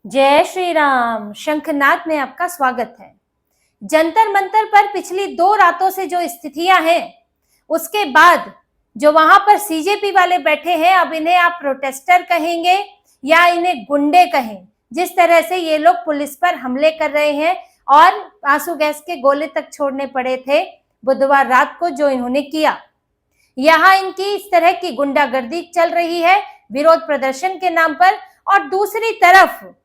जय श्री राम। शंखनाद में आपका स्वागत है। जंतर मंतर पर पिछली 2 रातों से जो स्थितियां हैं, उसके बाद जो वहां पर सीजेपी वाले बैठे हैं, अब इन्हें आप प्रोटेस्टर कहेंगे या इन्हें गुंडे कहें, जिस तरह से ये लोग पुलिस पर हमले कर रहे हैं और आंसू गैस के गोले तक छोड़ने पड़े थे बुधवार रात को, जो इन्होंने किया। यहाँ इनकी इस तरह की गुंडागर्दी चल रही है विरोध प्रदर्शन के नाम पर, और दूसरी तरफ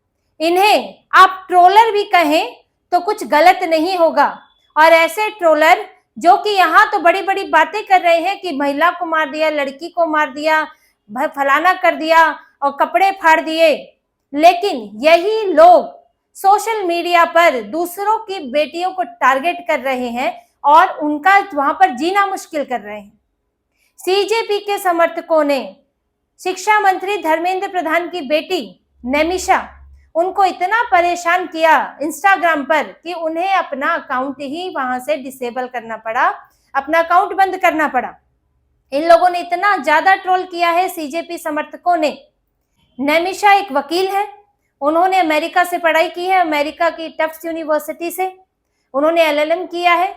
इन्हें आप ट्रोलर भी कहें तो कुछ गलत नहीं होगा। और ऐसे ट्रोलर जो कि यहाँ तो बड़ी बड़ी बातें कर रहे हैं कि महिला को मार दिया, लड़की को मार दिया, फलाना कर दिया और कपड़े फाड़ दिए, लेकिन यही लोग सोशल मीडिया पर दूसरों की बेटियों को टारगेट कर रहे हैं और उनका वहां पर जीना मुश्किल कर रहे हैं। सीजेपी के समर्थकों ने शिक्षा मंत्री धर्मेंद्र प्रधान की बेटी नैमिषा, उनको इतना परेशान किया इंस्टाग्राम पर कि उन्हें अपना अकाउंट ही वहां से डिसेबल करना पड़ा, अपना अकाउंट बंद करना पड़ा। इन लोगों ने इतना ज्यादा ट्रोल किया है सीजेपी समर्थकों ने। नैमिषा एक वकील है, उन्होंने अमेरिका से पढ़ाई की है, अमेरिका की टफ्ट्स यूनिवर्सिटी से उन्होंने एलएलएम किया है,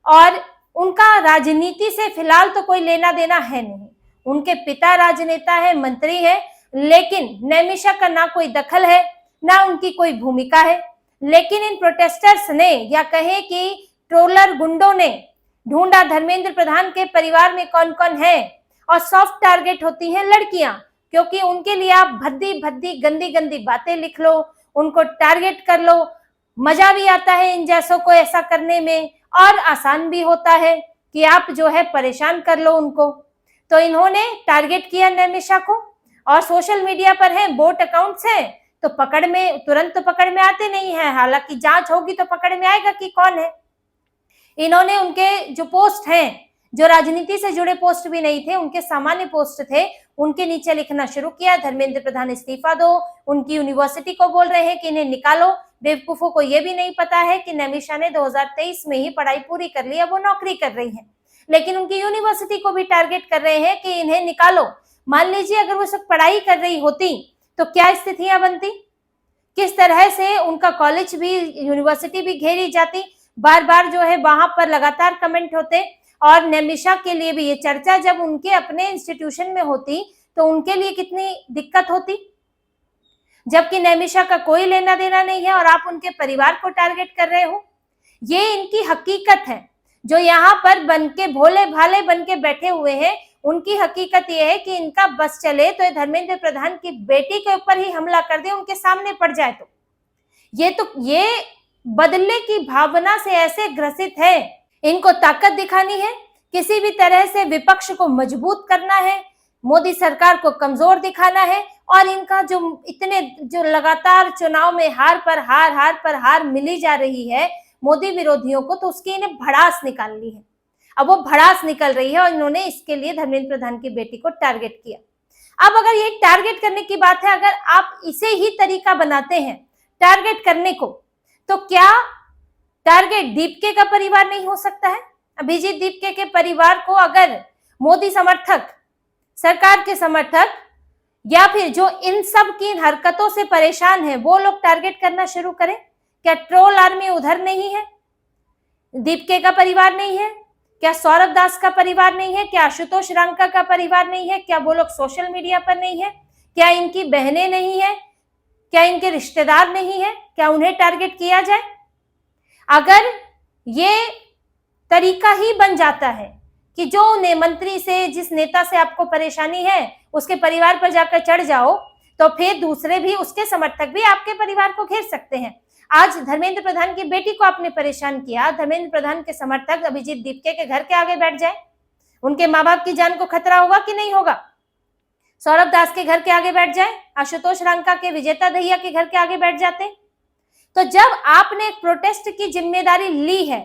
और उनका राजनीति से फिलहाल तो कोई लेना देना है नहीं। उनके पिता राजनेता है, मंत्री है, लेकिन नैमिषा का ना कोई दखल है ना उनकी कोई भूमिका है। लेकिन इन प्रोटेस्टर्स ने, या कहे कि ट्रोलर गुंडों ने, ढूंढा धर्मेंद्र प्रधान के परिवार में कौन कौन है, और सॉफ्ट टारगेट होती हैं लड़कियां, क्योंकि उनके लिए आप भद्दी भद्दी गंदी गंदी बातें लिख लो, उनको टारगेट कर लो। मजा भी आता है इन जैसों को ऐसा करने में, और आसान भी होता है कि आप जो है परेशान कर लो उनको। तो इन्होंने टारगेट किया नैमिषा को, और सोशल मीडिया पर है, बोट अकाउंट्स हैं, तो पकड़ में तुरंत तो पकड़ में आते नहीं है, हालांकि जांच होगी तो पकड़ में आएगा कि कौन है। इन्होंने उनके जो पोस्ट हैं, जो राजनीति से जुड़े पोस्ट भी नहीं थे, उनके सामान्य पोस्ट थे, उनके नीचे लिखना शुरू किया, धर्मेंद्र प्रधान इस्तीफा दो, उनकी यूनिवर्सिटी को बोल रहे हैं कि इन्हें निकालो। बेवकूफों को यह भी नहीं पता है कि नैमिषा ने 2023 में ही पढ़ाई पूरी कर ली, अब वो नौकरी कर रही है, लेकिन उनकी यूनिवर्सिटी को भी टारगेट कर रहे हैं कि इन्हें निकालो। मान लीजिए अगर वो सब पढ़ाई कर रही होती तो क्या स्थितियां बनती, किस तरह से उनका कॉलेज भी, यूनिवर्सिटी भी घेरी जाती, बार बार जो है वहां पर लगातार कमेंट होते। और नैमिषा के लिए भी ये चर्चा जब उनके अपने इंस्टीट्यूशन में होती तो उनके लिए कितनी दिक्कत होती, जबकि नैमिषा का कोई लेना देना नहीं है और आप उनके परिवार को टारगेट कर रहे हो। ये इनकी हकीकत है, जो यहाँ पर बनके भोले भाले बनके बैठे हुए हैं। उनकी हकीकत यह है कि इनका बस चले तो ये धर्मेंद्र प्रधान की बेटी के ऊपर ही हमला कर दे, उनके सामने पड़ जाए तो ये बदले की भावना से ऐसे ग्रसित है। इनको ताकत दिखानी है, किसी भी तरह से विपक्ष को मजबूत करना है, मोदी सरकार को कमजोर दिखाना है, और इनका जो लगातार चुनाव में हार पर हार मिली जा रही है मोदी विरोधियों को, तो उसकी इन्हें भड़ास निकालनी है। अब वो भड़ास निकल रही है और इन्होंने इसके लिए धर्मेंद्र प्रधान की बेटी को टारगेट किया। अब अगर ये टारगेट करने की बात है, अगर आप इसे ही तरीका बनाते हैं टारगेट करने को, तो क्या टारगेट दीपके का परिवार नहीं हो सकता है? अभिजीत दीपके के परिवार को अगर मोदी समर्थक, सरकार के समर्थक, या फिर जो इन सब की हरकतों से परेशान है, वो लोग टारगेट करना शुरू करें, क्या ट्रोल आर्मी उधर नहीं है? दीपके का परिवार नहीं है? क्या सौरभ दास का परिवार नहीं है? क्या आशुतोष रांका का परिवार नहीं है? क्या वो लोग सोशल मीडिया पर नहीं है? क्या इनकी बहनें नहीं है? क्या इनके रिश्तेदार नहीं है? क्या उन्हें टारगेट किया जाए? अगर ये तरीका ही बन जाता है कि जो मंत्री से, जिस नेता से आपको परेशानी है, उसके परिवार पर जाकर चढ़ जाओ, तो फिर दूसरे भी, उसके समर्थक भी आपके परिवार को घेर सकते हैं। आज धर्मेंद्र प्रधान की बेटी को आपने परेशान किया, धर्मेंद्र प्रधान के समर्थक अभिजीत दीपके के घर के आगे बैठ जाए, उनके माँ बाप की जान को खतरा होगा कि नहीं होगा? सौरभ दास के घर के आगे बैठ जाए, आशुतोष रांका के, विजेता दहिया के घर के आगे बैठ जाते। तो जब आपने एक प्रोटेस्ट की जिम्मेदारी ली है,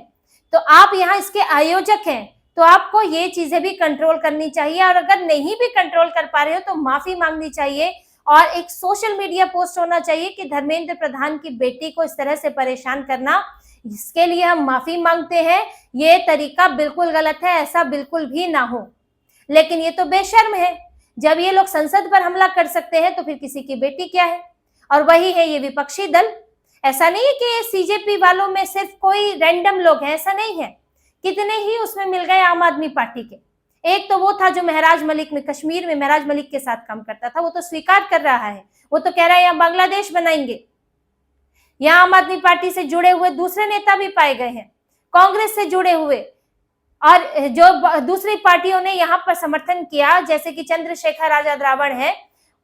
तो आप यहाँ इसके आयोजक हैं, तो आपको ये चीजें भी कंट्रोल करनी चाहिए, और अगर नहीं भी कंट्रोल कर पा रहे हो तो माफी मांगनी चाहिए, और एक सोशल मीडिया पोस्ट होना चाहिए कि धर्मेंद्र प्रधान की बेटी को इस तरह से परेशान करना, इसके लिए हम माफी मांगते हैं, ये तरीका बिल्कुल गलत है, ऐसा बिल्कुल भी ना हो। लेकिन ये तो बेशर्म है, जब ये लोग संसद पर हमला कर सकते हैं तो फिर किसी की बेटी क्या है? और वही है ये विपक्षी दल। ऐसा नहीं है कि ये सीजेपी वालों में सिर्फ कोई रैंडम लोग हैं, ऐसा नहीं है, कितने ही उसमें मिल गए आम आदमी पार्टी के। एक तो वो था जो महराज मलिक में, कश्मीर में महराज मलिक के साथ काम करता था, वो तो स्वीकार कर रहा है, वो तो कह रहा है यहाँ बांग्लादेश बनाएंगे। यहाँ आम आदमी पार्टी से जुड़े हुए दूसरे नेता भी पाए गए हैं, कांग्रेस से जुड़े हुए, और जो दूसरी पार्टियों ने यहाँ पर समर्थन किया, जैसे कि चंद्रशेखर आजाद रावण है,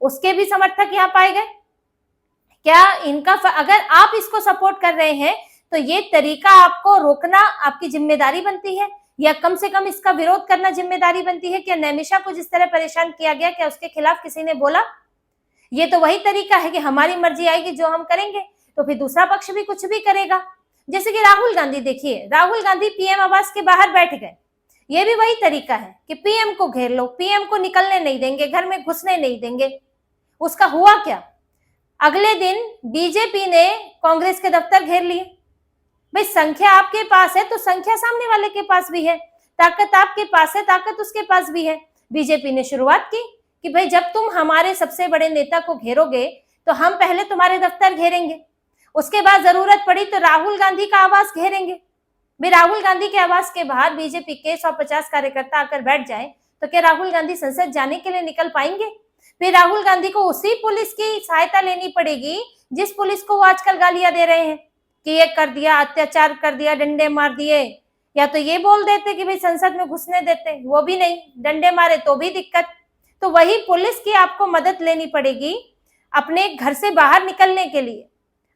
उसके भी समर्थक यहाँ पाए गए। क्या इनका अगर आप इसको सपोर्ट कर रहे हैं तो ये तरीका आपको रोकना आपकी जिम्मेदारी बनती है, या कम से कम इसका विरोध करना जिम्मेदारी बनती है। क्या नैमिषा को जिस तरह परेशान किया गया, क्या उसके खिलाफ किसी ने बोला? ये तो वही तरीका है कि हमारी मर्जी आएगी जो हम करेंगे, तो फिर दूसरा पक्ष भी कुछ भी करेगा। जैसे कि राहुल गांधी, देखिए राहुल गांधी पीएम आवास के बाहर बैठ गए, ये भी वही तरीका है कि पीएम को घेर लो, पीएम को निकलने नहीं देंगे, घर में घुसने नहीं देंगे। उसका हुआ क्या? अगले दिन बीजेपी ने कांग्रेस के दफ्तर घेर लिए। भाई संख्या आपके पास है तो संख्या सामने वाले के पास भी है, ताकत आपके पास है, ताकत उसके पास भी है। बीजेपी ने शुरुआत की कि भाई जब तुम हमारे सबसे बड़े नेता को घेरोगे तो हम पहले तुम्हारे दफ्तर घेरेंगे, उसके बाद जरूरत पड़ी तो राहुल गांधी का आवास घेरेंगे। भाई राहुल गांधी के आवास के बाहर बीजेपी के 150 कार्यकर्ता आकर बैठ जाए तो क्या राहुल गांधी संसद जाने के लिए निकल पाएंगे? फिर राहुल गांधी को उसी पुलिस की सहायता लेनी पड़ेगी जिस पुलिस को वो आजकल गालियां दे रहे हैं कि ये कर दिया, अत्याचार कर दिया, डंडे मार दिए। या तो ये बोल देते कि भाई संसद में घुसने देते, वो भी नहीं, डंडे मारे तो भी दिक्कत। तो वही पुलिस की आपको मदद लेनी पड़ेगी अपने घर से बाहर निकलने के लिए।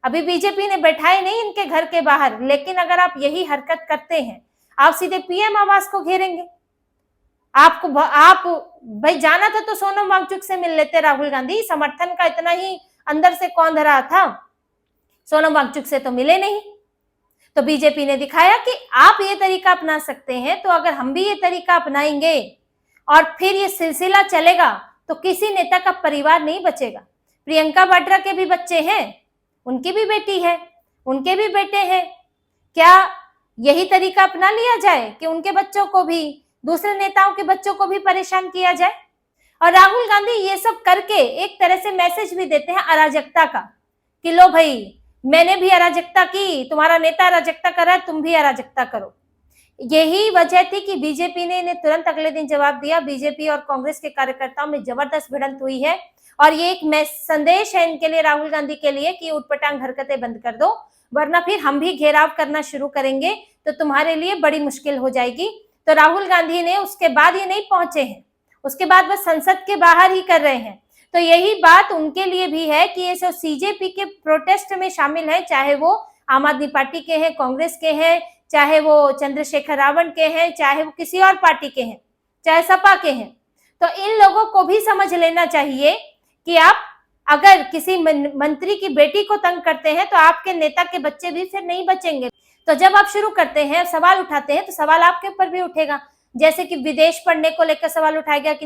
अभी बीजेपी ने बैठाए नहीं इनके घर के बाहर, लेकिन अगर आप यही हरकत करते हैं, आप सीधे पीएम आवास को घेरेंगे। आप भाई जाना था तो सोनम वांगचुक से मिल लेते राहुल गांधी, समर्थन का इतना ही अंदर से कौंध रहा था, सोनम वांगचुक से तो मिले नहीं। तो बीजेपी ने दिखाया कि आप ये तरीका अपना सकते हैं, तो अगर हम भी ये तरीका अपनाएंगे और फिर ये सिलसिला चलेगा तो किसी नेता का परिवार नहीं बचेगा। प्रियंका वाड्रा के भी बच्चे हैं, उनकी भी बेटी है, उनके भी बेटे हैं। क्या यही तरीका अपना लिया जाए कि उनके बच्चों को भी, दूसरे नेताओं के बच्चों को भी परेशान किया जाए? और राहुल गांधी ये सब करके एक तरह से मैसेज भी देते हैं अराजकता का कि लो भाई मैंने भी अराजकता की, तुम्हारा नेता अराजकता कर रहा है, तुम भी अराजकता करो। यही वजह थी कि बीजेपी ने इन्हें तुरंत अगले दिन जवाब दिया। बीजेपी और कांग्रेस के कार्यकर्ताओं में जबरदस्त भिड़ंत हुई है और ये एक संदेश है इनके लिए, राहुल गांधी के लिए, कि उटपटांग हरकतें बंद कर दो, वरना फिर हम भी घेराव करना शुरू करेंगे तो तुम्हारे लिए बड़ी मुश्किल हो जाएगी। तो राहुल गांधी ने उसके बाद ये नहीं पहुंचे हैं, उसके बाद बस संसद के बाहर ही कर रहे हैं। तो यही बात उनके लिए भी है कि ये सब सीजेपी के प्रोटेस्ट में शामिल है, चाहे वो आम आदमी पार्टी के हैं, कांग्रेस के हैं, चाहे वो चंद्रशेखर रावण के हैं, चाहे वो किसी और पार्टी के हैं, चाहे सपा के हैं। तो इन लोगों को भी समझ लेना चाहिए कि आप अगर किसी मंत्री की बेटी को तंग करते हैं तो आपके नेता के बच्चे भी फिर नहीं बचेंगे। तो जब आप शुरू करते हैं, सवाल उठाते हैं, तो सवाल आपके ऊपर भी उठेगा। जैसे कि विदेश पढ़ने को लेकर सवाल उठाया गया कि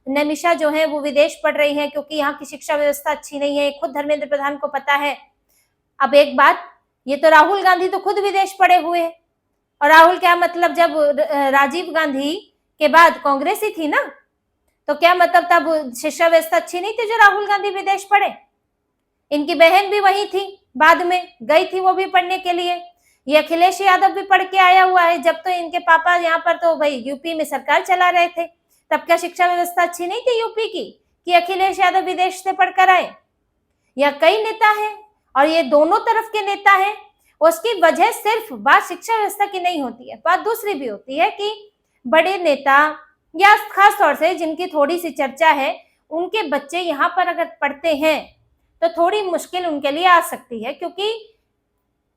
नैमिषा जो है वो विदेश पढ़ रही है क्योंकि यहाँ की शिक्षा व्यवस्था अच्छी नहीं है, खुद धर्मेंद्र प्रधान को पता है। अब एक बात, ये तो राहुल गांधी तो खुद विदेश पढ़े हुए हैं, और राहुल क्या मतलब, जब राजीव गांधी के बाद कांग्रेस ही थी ना, तो क्या मतलब तब शिक्षा व्यवस्था अच्छी नहीं थी जो राहुल गांधी विदेश पढ़े? इनकी बहन भी वही थी, बाद में गई थी वो भी पढ़ने के लिए। ये अखिलेश यादव भी पढ़ के आया हुआ है, जब तो इनके पापा यहाँ पर तो भाई यूपी में सरकार चला रहे थे, तब क्या शिक्षा व्यवस्था अच्छी नहीं थी यूपी की कि अखिलेश यादव विदेश से पढ़कर आए? या कई नेता हैं और ये दोनों तरफ के नेता हैं। उसकी वजह सिर्फ बात शिक्षा व्यवस्था की नहीं होती है, बात दूसरी भी होती है कि बड़े नेता या खास तौर से जिनकी थोड़ी सी चर्चा है, उनके बच्चे यहाँ पर अगर पढ़ते हैं तो थोड़ी मुश्किल उनके लिए आ सकती है, क्योंकि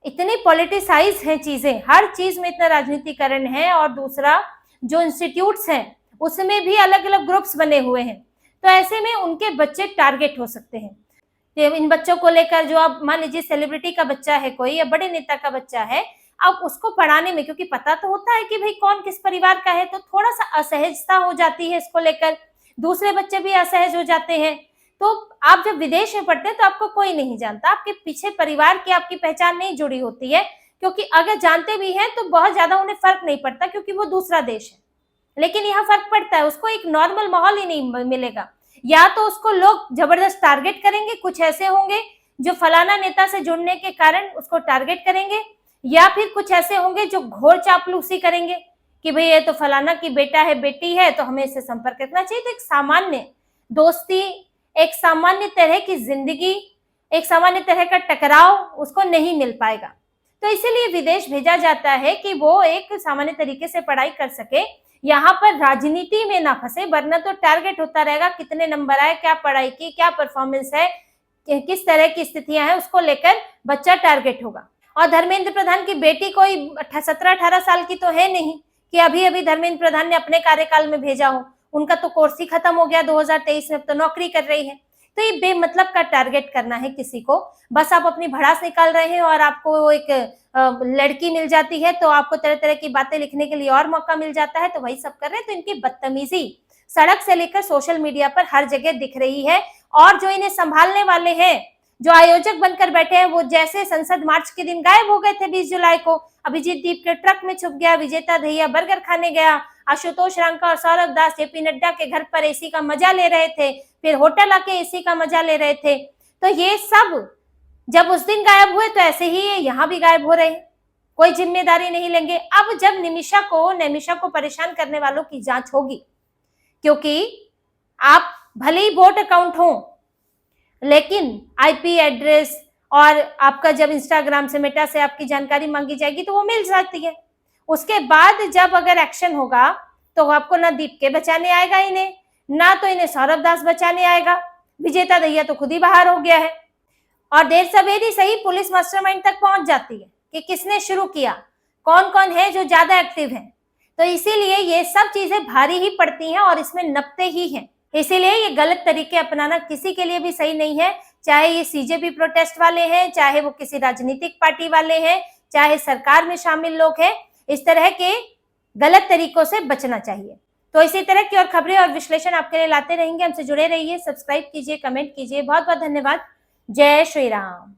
इतनी पॉलिटिसाइज है चीजें, हर चीज में इतना राजनीतिकरण है, और दूसरा जो इंस्टीट्यूट्स हैं उसमें भी अलग अलग ग्रुप्स बने हुए हैं। तो ऐसे में उनके बच्चे टारगेट हो सकते हैं। इन बच्चों को लेकर, जो आप मान लीजिए सेलिब्रिटी का बच्चा है कोई, या बड़े नेता का बच्चा है, अब उसको पढ़ाने में, क्योंकि पता तो होता है कि भाई कौन किस परिवार का है, तो थोड़ा सा असहजता हो जाती है इसको लेकर, दूसरे बच्चे भी असहज हो जाते हैं। तो आप जब विदेश में पढ़ते हैं तो आपको कोई नहीं जानता, आपके पीछे परिवार की आपकी पहचान नहीं जुड़ी होती है, क्योंकि अगर जानते भी हैं तो बहुत ज्यादा उन्हें फर्क नहीं पड़ता क्योंकि वो दूसरा देश है। लेकिन यहाँ फर्क पड़ता है, उसको एक नॉर्मल माहौल ही नहीं मिलेगा, या तो उसको लोग जबरदस्त टारगेट करेंगे, कुछ ऐसे होंगे जो फलाना नेता से जुड़ने के कारण उसको टारगेट करेंगे, या फिर कुछ ऐसे होंगे जो घोर चापलूसी करेंगे कि भाई ये तो फलाना की बेटा है, बेटी है, तो हमें इससे संपर्क रखना चाहिए। तो एक सामान्य दोस्ती, एक सामान्य तरह की जिंदगी, एक सामान्य तरह का टकराव उसको नहीं मिल पाएगा। तो इसीलिए विदेश भेजा जाता है कि वो एक सामान्य तरीके से पढ़ाई कर सके, यहाँ पर राजनीति में ना फंसे, वरना तो टारगेट होता रहेगा कितने नंबर आए, क्या पढ़ाई की, क्या परफॉर्मेंस है, किस तरह की स्थितियां हैं, उसको लेकर बच्चा टारगेट होगा। और धर्मेंद्र प्रधान की बेटी कोई 17-18 साल की तो है नहीं कि अभी अभी धर्मेंद्र प्रधान ने अपने कार्यकाल में भेजा हो। उनका तो कोर्स ही खत्म हो गया 2023 में, अब तो नौकरी कर रही है। तो ये बेमतलब का टारगेट करना है किसी को, बस आप अपनी भड़ास निकाल रहे हैं और आपको एक लड़की मिल जाती है तो आपको तरह तरह की बातें लिखने के लिए और मौका मिल जाता है, तो वही सब कर रहे हैं। तो इनकी बदतमीजी सड़क से लेकर सोशल मीडिया पर हर जगह दिख रही है। और जो इन्हें संभालने वाले हैं, जो आयोजक बनकर बैठे हैं, वो जैसे संसद मार्च के दिन गायब हो गए थे 20 जुलाई को, अभिजीत दीप के ट्रक में छुप गया, विजेता दहिया बर्गर खाने गया, आशुतोष रांका और सौरभ दास जेपी नड्डा के घर पर एसी का मजा ले रहे थे, फिर होटल आके एसी का मजा ले रहे थे। तो ये सब जब उस दिन गायब हुए तो ऐसे ही यहाँ भी गायब हो रहे हैं, कोई जिम्मेदारी नहीं लेंगे। अब जब नैमिषा को परेशान करने वालों की जांच होगी, क्योंकि आप भले ही वोट अकाउंट हो, लेकिन आईपी एड्रेस और आपका जब इंस्टाग्राम से, मेटा से आपकी जानकारी मांगी जाएगी तो वो मिल सकती है। उसके बाद जब अगर एक्शन होगा तो आपको ना दीप के बचाने आएगा इन्हें, ना तो इन्हें सौरभ दास बचाने आएगा। विजेता दहिया तो खुद ही बाहर हो गया है। और देर सवेर सही पुलिस मास्टरमाइंड तक पहुंच जाती है कि किसने शुरू किया, कौन कौन है जो ज्यादा एक्टिव है। तो इसीलिए ये सब चीजें भारी ही पड़ती हैं और इसमें नपते ही हैं। इसीलिए ये गलत तरीके अपनाना किसी के लिए भी सही नहीं है, चाहे ये सीजेपी प्रोटेस्ट वाले हैं, चाहे वो किसी राजनीतिक पार्टी वाले हैं, चाहे सरकार में शामिल लोग हैं। इस तरह के गलत तरीकों से बचना चाहिए। तो इसी तरह की और खबरें और विश्लेषण आपके लिए लाते रहेंगे। हमसे जुड़े रहिए, सब्सक्राइब कीजिए, कमेंट कीजिए। बहुत बहुत धन्यवाद। जय श्री राम।